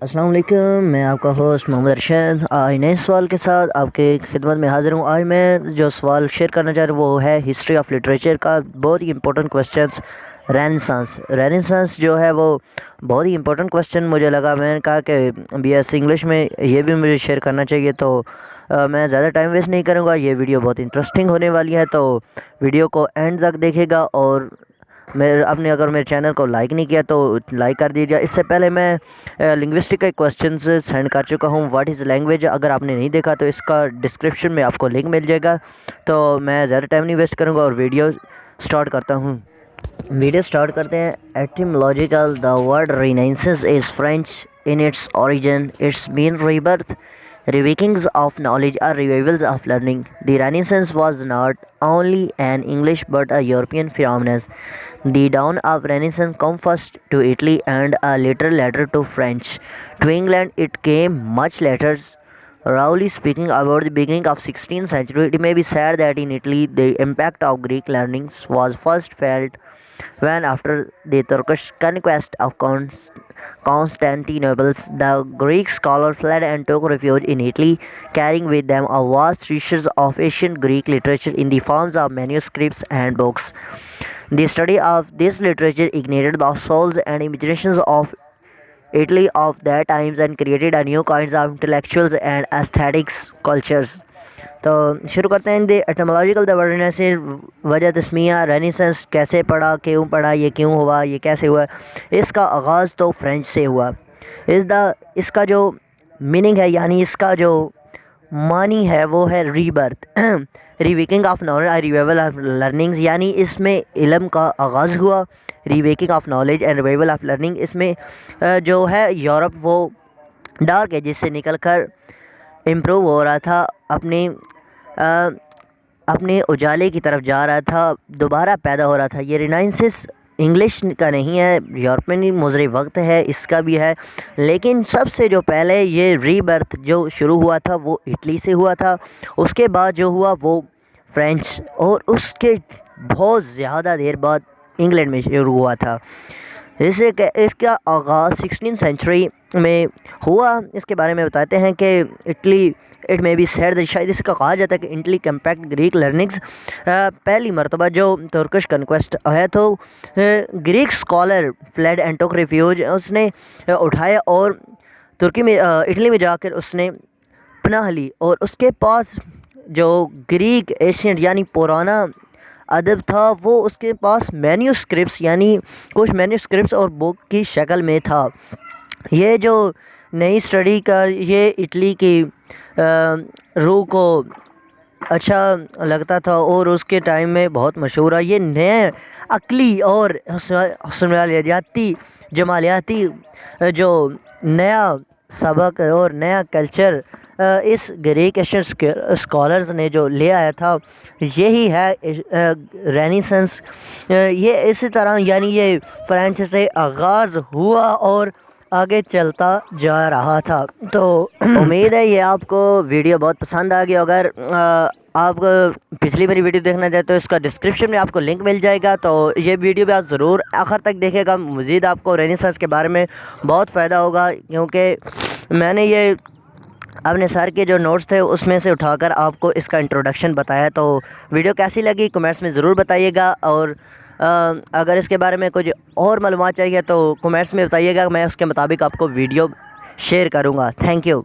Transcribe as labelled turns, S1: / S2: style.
S1: السلام علیکم، میں آپ کا ہوسٹ محمد ارشد آج نئے سوال کے ساتھ آپ کے خدمت میں حاضر ہوں۔ آج میں جو سوال شیئر کرنا چاہ رہا ہوں وہ ہے ہسٹری آف لٹریچر کا بہت ہی امپورٹنٹ کویسچنس رینیسانس جو ہے وہ بہت ہی امپورٹنٹ کویسچن مجھے لگا۔ میں نے کہا کہ بی ایس انگلش میں یہ بھی مجھے شیئر کرنا چاہیے، تو میں زیادہ ٹائم ویسٹ نہیں کروں گا۔ یہ ویڈیو بہت انٹرسٹنگ ہونے والی ہے، تو ویڈیو کو اینڈ تک دیکھے گا۔ اور اگر میرے چینل کو لائک نہیں کیا تو لائک کر دیجیے۔ اس سے پہلے میں لنگوسٹک کے کویسچنز سینڈ کر چکا ہوں، واٹ از لینگویج۔ اگر آپ نے نہیں دیکھا تو اس کا ڈسکرپشن میں آپ کو لنک مل جائے گا۔ تو میں زیادہ ٹائم نہیں ویسٹ کروں گا اور ویڈیو سٹارٹ کرتا ہوں۔ ویڈیو سٹارٹ کرتے ہیں۔ Etymological, the word renaissance is French in its origin. It's mean rebirth, reawakenings of knowledge or revivals of learning. The Renaissance was not only an English but a European phenomenon. The dawn of Renaissance came first to Italy and a little later to French. To England it came much later. Roughly speaking, about the beginning of 16th century, it may be said that in Italy the impact of Greek learnings was first felt when, after the Turkish conquest of Constantinople, the Greek scholars fled and took refuge in Italy, carrying with them a vast treasures of ancient Greek literature in the forms of manuscripts and books. The study of this literature ignited the souls and imaginations of Italy of that times and created a new kinds of intellectuals and aesthetics cultures. تو شروع کرتے ہیں۔ دی ایٹیمولوجیکل the word سے وجہ تسمیہ renaissance کیسے پڑھا، کیوں پڑھا، یہ کیوں ہوا، یہ کیسے ہوا۔ اس کا آغاز تو فرینچ سے ہوا۔ اس کا جو میننگ ہے، یعنی اس کا جو معنی ہے وہ ہے rebirth, reawakening of knowledge, revival of learnings, یعنی اس میں علم کا آغاز ہوا۔ Reawakening of knowledge and revival of learning, اس میں جو ہے یورپ وہ ڈارک ایجز سے نکل کر امپروو ہو رہا تھا، اپنے اجالے کی طرف جا رہا تھا، دوبارہ پیدا ہو رہا تھا۔ یہ رینائسنس انگلش کا نہیں ہے، یورپین مضر وقت ہے، اس کا بھی ہے، لیکن سب سے جو پہلے یہ ری برتھ جو شروع ہوا تھا وہ اٹلی سے ہوا تھا۔ اس کے بعد جو ہوا وہ فرینچ، اور اس کے بہت زیادہ دیر بعد انگلینڈ میں شروع ہوا تھا۔ اس کا آغاز 16 سینچری میں ہوا۔ اس کے بارے میں بتاتے ہیں کہ اٹلی اٹ میں بی سیڈ، شاید اس کا کہا جاتا ہے کہ اٹلی کمپیکٹ گریک لرننگز، پہلی مرتبہ جو ترکش کنکویسٹ ہے تو گریک اسکالر فلیڈ اینڈ ٹوک ریفیوج، اس نے اٹھایا اور ترکی میں اٹلی میں جا کر اس نے پناہ لی، اور اس کے پاس جو گریک ایشینٹ یعنی پرانا ادب تھا وہ اس کے پاس مینیوسکرپٹس، یعنی کچھ مینیوسکرپٹس اور بک کی شکل میں تھا۔ یہ جو نئی اسٹڈی کا یہ اٹلی کی روح کو اچھا لگتا تھا اور اس کے ٹائم میں بہت مشہور ہے۔ یہ نئے عقلی اور جمالیاتی جو نیا سبق اور نیا کلچر اس گریک ایشین اسکالرز نے جو لے آیا تھا، یہی ہے رینیسنس۔ یہ اسی طرح یعنی یہ فرینچ سے آغاز ہوا اور آگے چلتا جا رہا تھا۔ تو امید ہے یہ آپ کو ویڈیو بہت پسند آ گیا۔ اگر آپ پچھلی میری ویڈیو دیکھنا چاہتے تو اس کا ڈسکرپشن میں آپ کو لنک مل جائے گا، تو یہ ویڈیو بھی آپ ضرور آخر تک دیکھے گا۔ مزید آپ کو رینیسنس کے بارے میں بہت فائدہ ہوگا، کیونکہ میں نے یہ اپنے سر کے جو نوٹس تھے اس میں سے اٹھا کر آپ کو اس کا انٹروڈکشن بتایا۔ تو ویڈیو کیسی لگی کمنٹس میں ضرور بتائیے گا، اور اگر اس کے بارے میں کچھ اور معلومات چاہیے تو کمنٹس میں بتائیے گا، میں اس کے مطابق آپ کو ویڈیو شیئر کروں گا۔ Thank you.